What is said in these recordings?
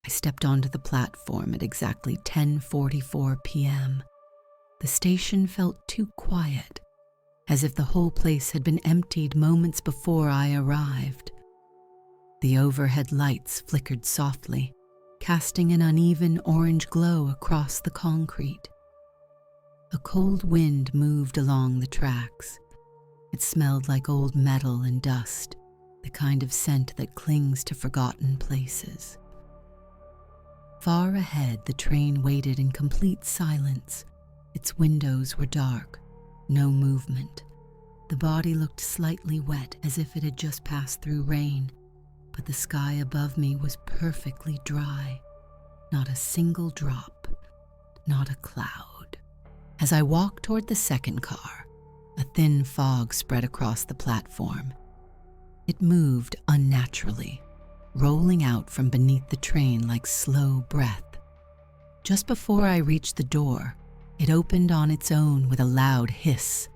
I stepped onto the platform at exactly 10:44 p.m. The station felt too quiet, as if the whole place had been emptied moments before I arrived. The overhead lights flickered softly, casting an uneven orange glow across the concrete. A cold wind moved along the tracks. It smelled like old metal and dust, the kind of scent that clings to forgotten places. Far ahead, the train waited in complete silence. Its windows were dark, no movement. The body looked slightly wet, as if it had just passed through rain, but the sky above me was perfectly dry. Not a single drop, not a cloud. As I walked toward the second car, a thin fog spread across the platform. It moved unnaturally, rolling out from beneath the train like slow breath. Just before I reached the door, it opened on its own with a loud hiss,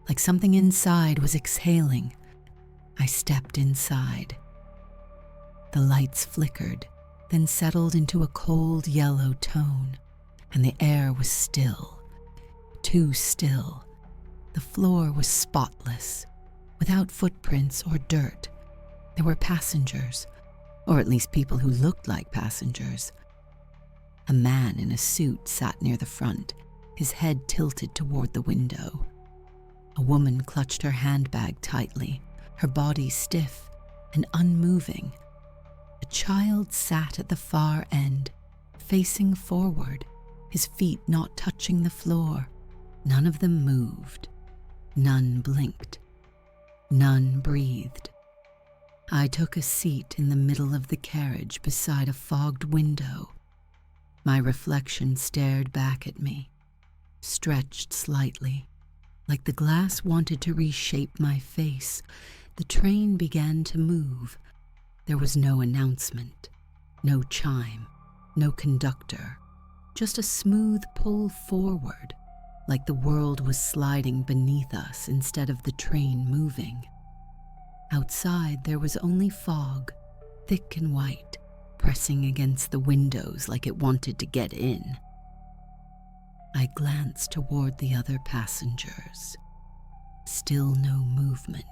like something inside was exhaling. I stepped inside. The lights flickered, then settled into a cold yellow tone, and the air was still, too still. The floor was spotless, without footprints or dirt. There were passengers, or at least people who looked like passengers. A man in a suit sat near the front, his head tilted toward the window. A woman clutched her handbag tightly, her body stiff and unmoving. A child sat at the far end, facing forward, his feet not touching the floor. None of them moved. None blinked. None breathed. I took a seat in the middle of the carriage beside a fogged window. My reflection stared back at me, stretched slightly, like the glass wanted to reshape my face. The train began to move. There was no announcement, no chime, no conductor, just a smooth pull forward, like the world was sliding beneath us instead of the train moving. Outside, there was only fog, thick and white, pressing against the windows like it wanted to get in. I glanced toward the other passengers. Still no movement.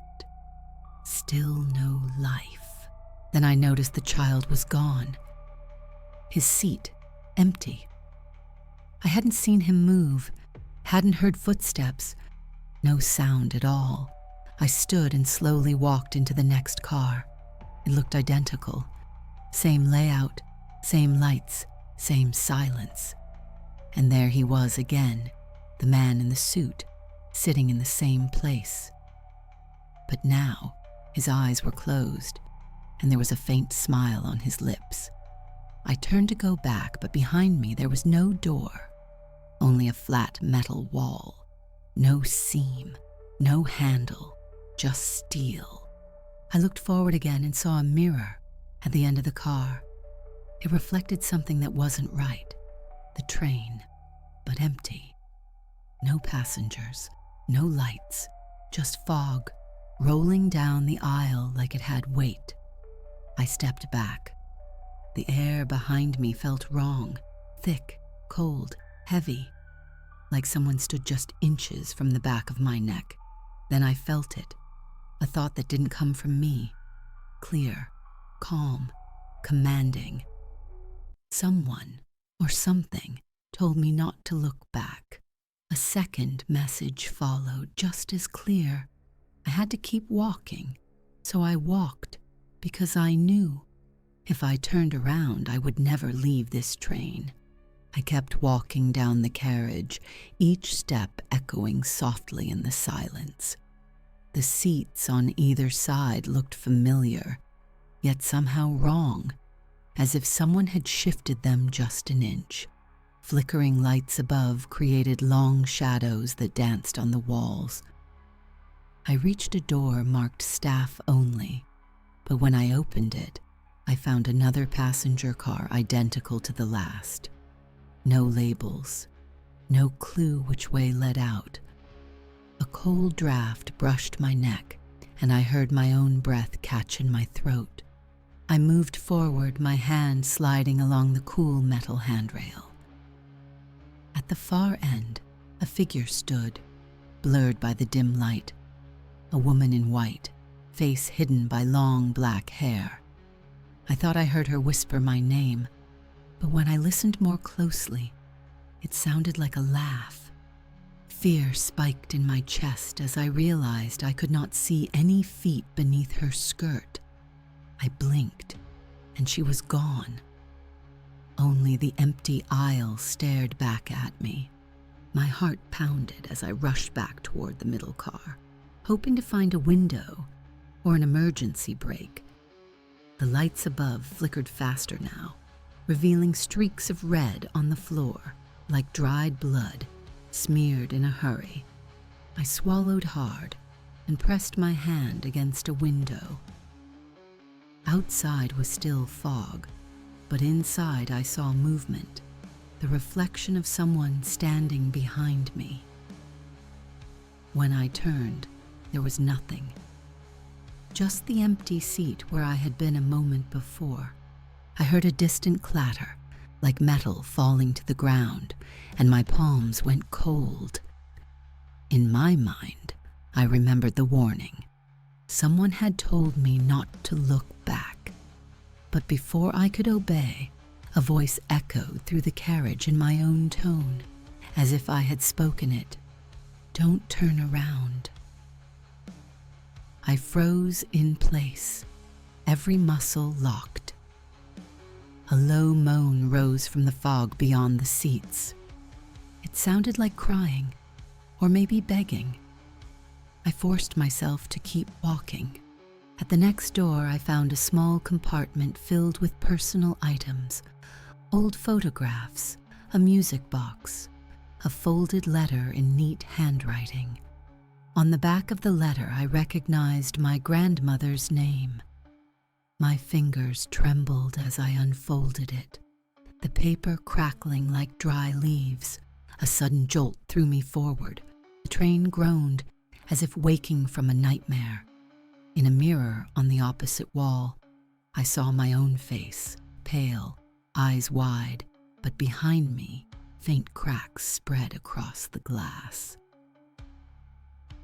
Still no life. Then I noticed the child was gone. His seat, empty. I hadn't seen him move, hadn't heard footsteps, no sound at all. I stood and slowly walked into the next car. It looked identical. Same layout, same lights, same silence. And there he was again, the man in the suit, sitting in the same place. But now, his eyes were closed, and there was a faint smile on his lips. I turned to go back, but behind me there was no door, only a flat metal wall. No seam, no handle, just steel. I looked forward again and saw a mirror at the end of the car. It reflected something that wasn't right. The train, but empty. No passengers, no lights, just fog, rolling down the aisle like it had weight. I stepped back. The air behind me felt wrong, thick, cold, heavy, like someone stood just inches from the back of my neck. Then I felt it, a thought that didn't come from me, clear, calm, commanding. Someone or something told me not to look back. A second message followed, just as clear. I had to keep walking, so I walked because I knew if I turned around, I would never leave this train. I kept walking down the carriage, each step echoing softly in the silence. The seats on either side looked familiar, yet somehow wrong, as if someone had shifted them just an inch. Flickering lights above created long shadows that danced on the walls. I reached a door marked staff only, but when I opened it, I found another passenger car identical to the last. No labels, no clue which way led out. A cold draft brushed my neck, and I heard my own breath catch in my throat. I moved forward, my hand sliding along the cool metal handrail. At the far end, a figure stood, blurred by the dim light, a woman in white, face hidden by long black hair. I thought I heard her whisper my name, but when I listened more closely, it sounded like a laugh. Fear spiked in my chest as I realized I could not see any feet beneath her skirt. I blinked, and she was gone. Only the empty aisle stared back at me. My heart pounded as I rushed back toward the middle car, hoping to find a window or an emergency brake. The lights above flickered faster now, revealing streaks of red on the floor, like dried blood, smeared in a hurry. I swallowed hard and pressed my hand against a window. Outside was still fog, but inside I saw movement, the reflection of someone standing behind me. When I turned, there was nothing. Just the empty seat where I had been a moment before. I heard a distant clatter, like metal falling to the ground, and my palms went cold. In my mind, I remembered the warning. Someone had told me not to look back. But before I could obey, a voice echoed through the carriage in my own tone, as if I had spoken it. "Don't turn around." I froze in place, every muscle locked. A low moan rose from the fog beyond the seats. It sounded like crying, or maybe begging. I forced myself to keep walking. At the next door, I found a small compartment filled with personal items, old photographs, a music box, a folded letter in neat handwriting. On the back of the letter, I recognized my grandmother's name. My fingers trembled as I unfolded it, the paper crackling like dry leaves. A sudden jolt threw me forward. The train groaned, as if waking from a nightmare. In a mirror on the opposite wall, I saw my own face, pale, eyes wide, but behind me, faint cracks spread across the glass.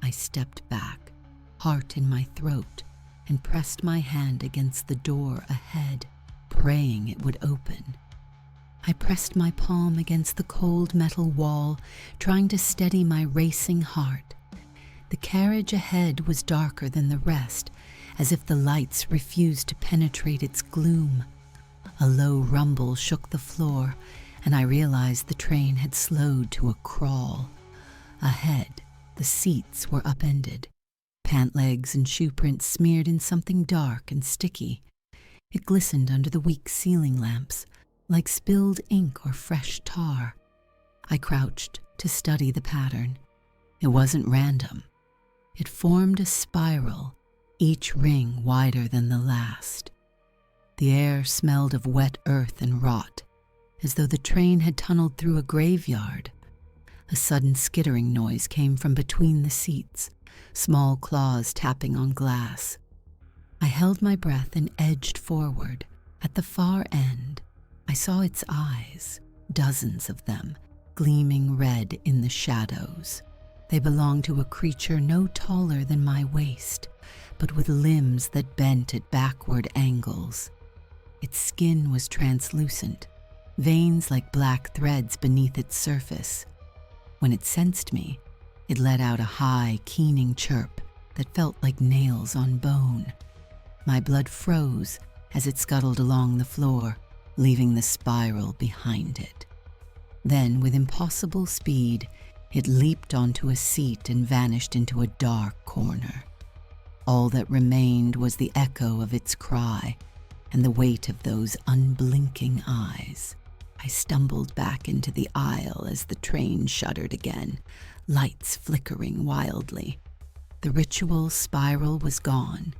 I stepped back, heart in my throat, and pressed my hand against the door ahead, praying it would open. I pressed my palm against the cold metal wall, trying to steady my racing heart. The carriage ahead was darker than the rest, as if the lights refused to penetrate its gloom. A low rumble shook the floor, and I realized the train had slowed to a crawl. Ahead, the seats were upended, pant legs and shoe prints smeared in something dark and sticky. It glistened under the weak ceiling lamps, like spilled ink or fresh tar. I crouched to study the pattern. It wasn't random. It formed a spiral, each ring wider than the last. The air smelled of wet earth and rot, as though the train had tunneled through a graveyard. A sudden skittering noise came from between the seats, small claws tapping on glass. I held my breath and edged forward. At the far end, I saw its eyes, dozens of them, gleaming red in the shadows. They belonged to a creature no taller than my waist, but with limbs that bent at backward angles. Its skin was translucent, veins like black threads beneath its surface. When it sensed me, it let out a high, keening chirp that felt like nails on bone. My blood froze as it scuttled along the floor, leaving the spiral behind it. Then, with impossible speed, it leaped onto a seat and vanished into a dark corner. All that remained was the echo of its cry and the weight of those unblinking eyes. I stumbled back into the aisle as the train shuddered again, lights flickering wildly. The ritual spiral was gone,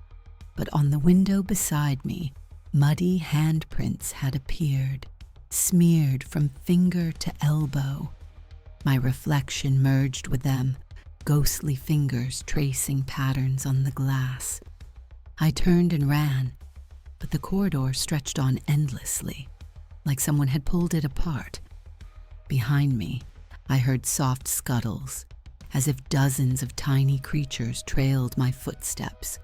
but on the window beside me, muddy handprints had appeared, smeared from finger to elbow. My reflection merged with them, ghostly fingers tracing patterns on the glass. I turned and ran, but the corridor stretched on endlessly, like someone had pulled it apart. Behind me, I heard soft scuttles, as if dozens of tiny creatures trailed my footsteps.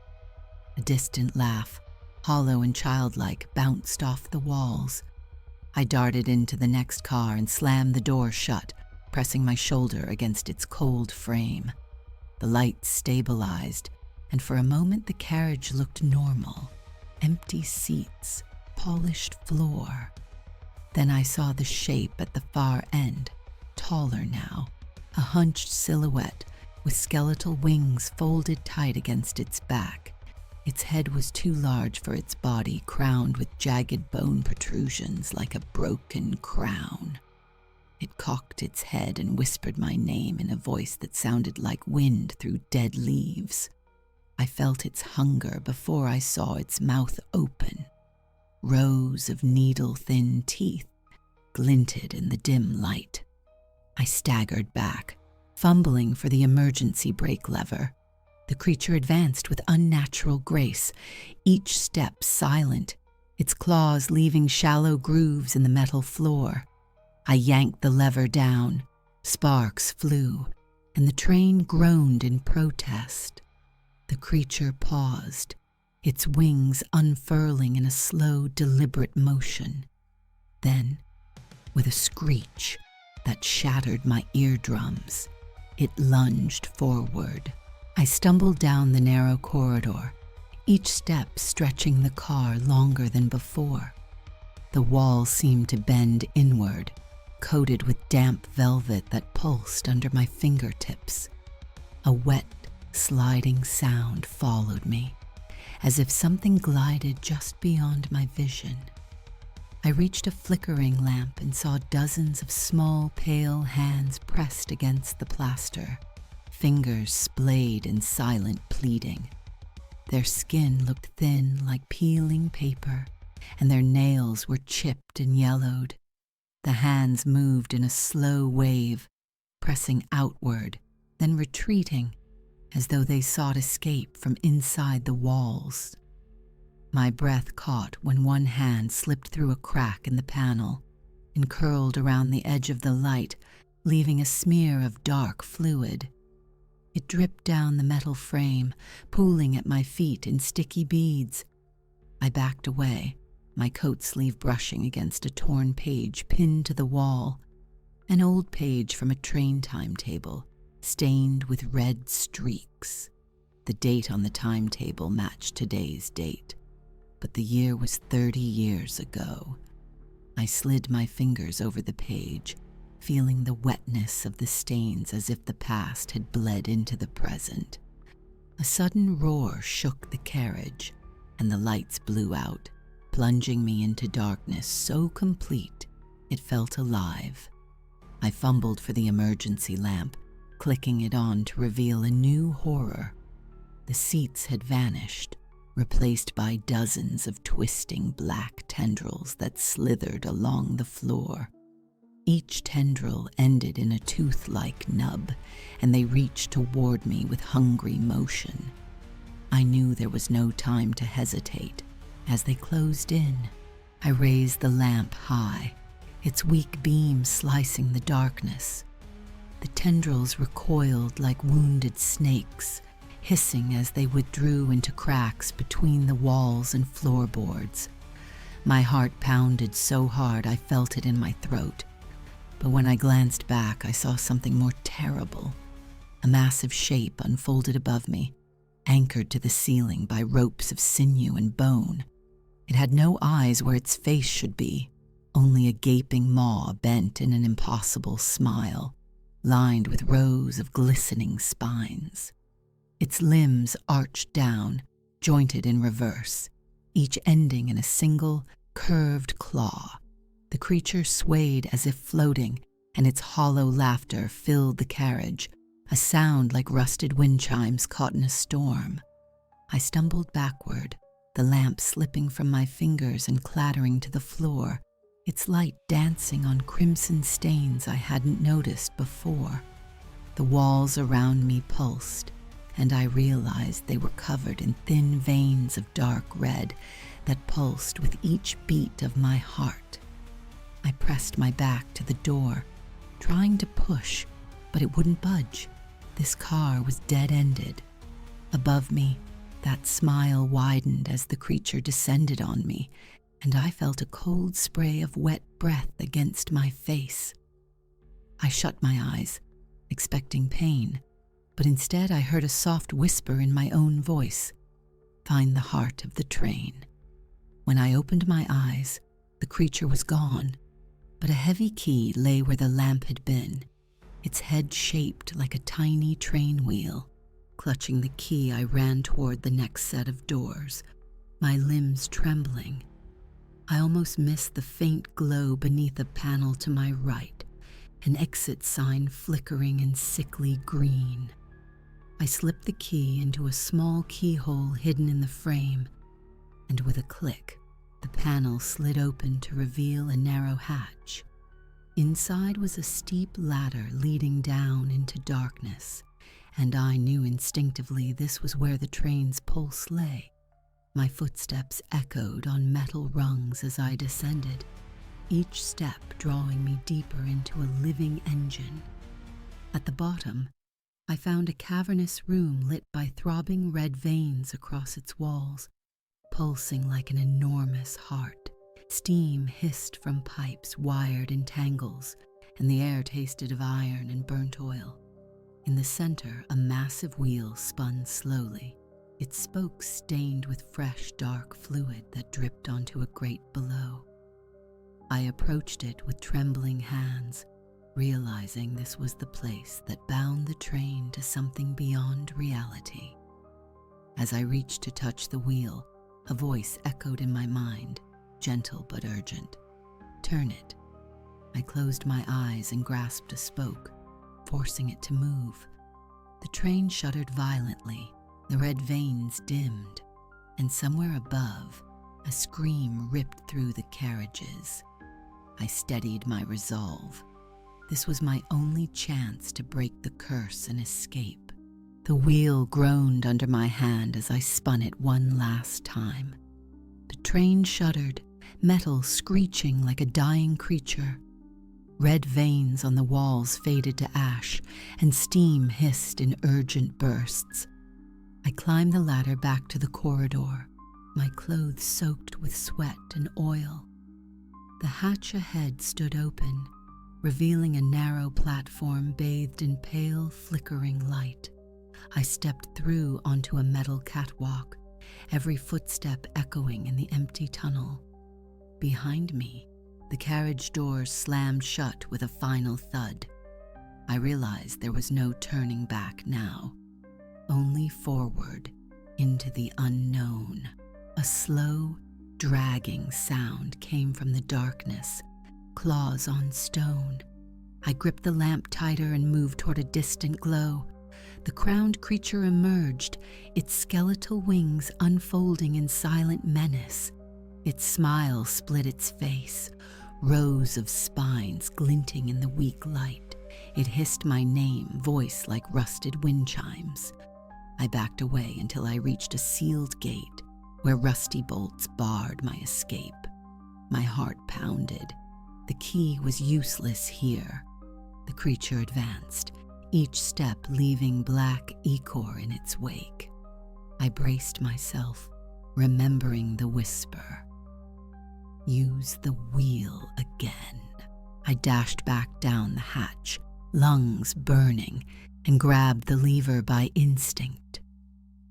A distant laugh, hollow and childlike, bounced off the walls. I darted into the next car and slammed the door shut, pressing my shoulder against its cold frame. The lights stabilized, and for a moment the carriage looked normal. Empty seats, polished floor. Then I saw the shape at the far end, taller now, a hunched silhouette with skeletal wings folded tight against its back. Its head was too large for its body, crowned with jagged bone protrusions like a broken crown. It cocked its head and whispered my name in a voice that sounded like wind through dead leaves. I felt its hunger before I saw its mouth open. Rows of needle-thin teeth glinted in the dim light. I staggered back, fumbling for the emergency brake lever. The creature advanced with unnatural grace, each step silent, its claws leaving shallow grooves in the metal floor. I yanked the lever down, sparks flew, and the train groaned in protest. The creature paused, its wings unfurling in a slow, deliberate motion. Then, with a screech that shattered my eardrums, it lunged forward. I stumbled down the narrow corridor, each step stretching the car longer than before. The walls seemed to bend inward, coated with damp velvet that pulsed under my fingertips. A wet, sliding sound followed me, as if something glided just beyond my vision. I reached a flickering lamp and saw dozens of small, pale hands pressed against the plaster, fingers splayed in silent pleading. Their skin looked thin like peeling paper, and their nails were chipped and yellowed. The hands moved in a slow wave, pressing outward, then retreating, as though they sought escape from inside the walls. My breath caught when one hand slipped through a crack in the panel and curled around the edge of the light, leaving a smear of dark fluid. It dripped down the metal frame, pooling at my feet in sticky beads. I backed away, my coat sleeve brushing against a torn page pinned to the wall, an old page from a train timetable, stained with red streaks. The date on the timetable matched today's date, but the year was 30 years ago. I slid my fingers over the page, feeling the wetness of the stains as if the past had bled into the present. A sudden roar shook the carriage, and the lights blew out, plunging me into darkness so complete it felt alive. I fumbled for the emergency lamp, clicking it on to reveal a new horror. The seats had vanished, replaced by dozens of twisting black tendrils that slithered along the floor. Each tendril ended in a tooth-like nub, and they reached toward me with hungry motion. I knew there was no time to hesitate. As they closed in, I raised the lamp high, its weak beam slicing the darkness. The tendrils recoiled like wounded snakes, hissing as they withdrew into cracks between the walls and floorboards. My heart pounded so hard I felt it in my throat. But when I glanced back, I saw something more terrible. A massive shape unfolded above me, anchored to the ceiling by ropes of sinew and bone. It had no eyes where its face should be, only a gaping maw bent in an impossible smile, lined with rows of glistening spines. Its limbs arched down, jointed in reverse, each ending in a single, curved claw. The creature swayed as if floating, and its hollow laughter filled the carriage, a sound like rusted wind chimes caught in a storm. I stumbled backward, the lamp slipping from my fingers and clattering to the floor, its light dancing on crimson stains I hadn't noticed before. The walls around me pulsed, and I realized they were covered in thin veins of dark red that pulsed with each beat of my heart. I pressed my back to the door, trying to push, but it wouldn't budge. This car was dead-ended. Above me, that smile widened as the creature descended on me, and I felt a cold spray of wet breath against my face. I shut my eyes, expecting pain, but instead I heard a soft whisper in my own voice, "Find the heart of the train." When I opened my eyes, the creature was gone, but a heavy key lay where the lamp had been, its head shaped like a tiny train wheel. Clutching the key, I ran toward the next set of doors, my limbs trembling. I almost missed the faint glow beneath a panel to my right, an exit sign flickering in sickly green. I slipped the key into a small keyhole hidden in the frame, and with a click, the panel slid open to reveal a narrow hatch. Inside was a steep ladder leading down into darkness, and I knew instinctively this was where the train's pulse lay. My footsteps echoed on metal rungs as I descended, each step drawing me deeper into a living engine. At the bottom, I found a cavernous room lit by throbbing red veins across its walls, pulsing like an enormous heart. Steam hissed from pipes wired in tangles, and the air tasted of iron and burnt oil. In the center, a massive wheel spun slowly, its spokes stained with fresh, dark fluid that dripped onto a grate below. I approached it with trembling hands, realizing this was the place that bound the train to something beyond reality. As I reached to touch the wheel, a voice echoed in my mind, gentle but urgent. "Turn it." I closed my eyes and grasped a spoke, forcing it to move. The train shuddered violently, the red veins dimmed, and somewhere above, a scream ripped through the carriages. I steadied my resolve. This was my only chance to break the curse and escape. The wheel groaned under my hand as I spun it one last time. The train shuddered, metal screeching like a dying creature. Red veins on the walls faded to ash, and steam hissed in urgent bursts. I climbed the ladder back to the corridor, my clothes soaked with sweat and oil. The hatch ahead stood open, revealing a narrow platform bathed in pale, flickering light. I stepped through onto a metal catwalk, every footstep echoing in the empty tunnel. Behind me, the carriage doors slammed shut with a final thud. I realized there was no turning back now, only forward into the unknown. A slow, dragging sound came from the darkness, claws on stone. I gripped the lamp tighter and moved toward a distant glow. The crowned creature emerged, its skeletal wings unfolding in silent menace. Its smile split its face, rows of spines glinting in the weak light. It hissed my name, voice like rusted wind chimes. I backed away until I reached a sealed gate where rusty bolts barred my escape. My heart pounded. The key was useless here. The creature advanced, each step leaving black ichor in its wake. I braced myself, remembering the whisper. Use the wheel again. I dashed back down the hatch, lungs burning, and grabbed the lever by instinct.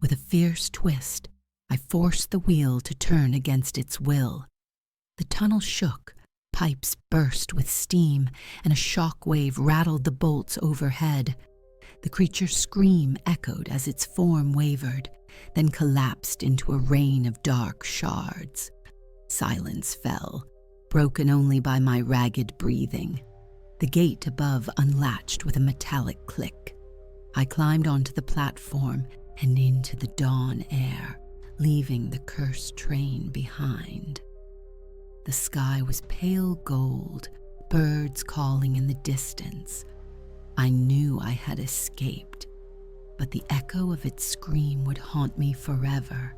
With a fierce twist, I forced the wheel to turn against its will. The tunnel shook, pipes burst with steam, and a shock wave rattled the bolts overhead. The creature's scream echoed as its form wavered, then collapsed into a rain of dark shards. Silence fell, broken only by my ragged breathing. The gate above unlatched with a metallic click. I climbed onto the platform and into the dawn air, leaving the cursed train behind. The sky was pale gold, birds calling in the distance. I knew I had escaped, but the echo of its scream would haunt me forever.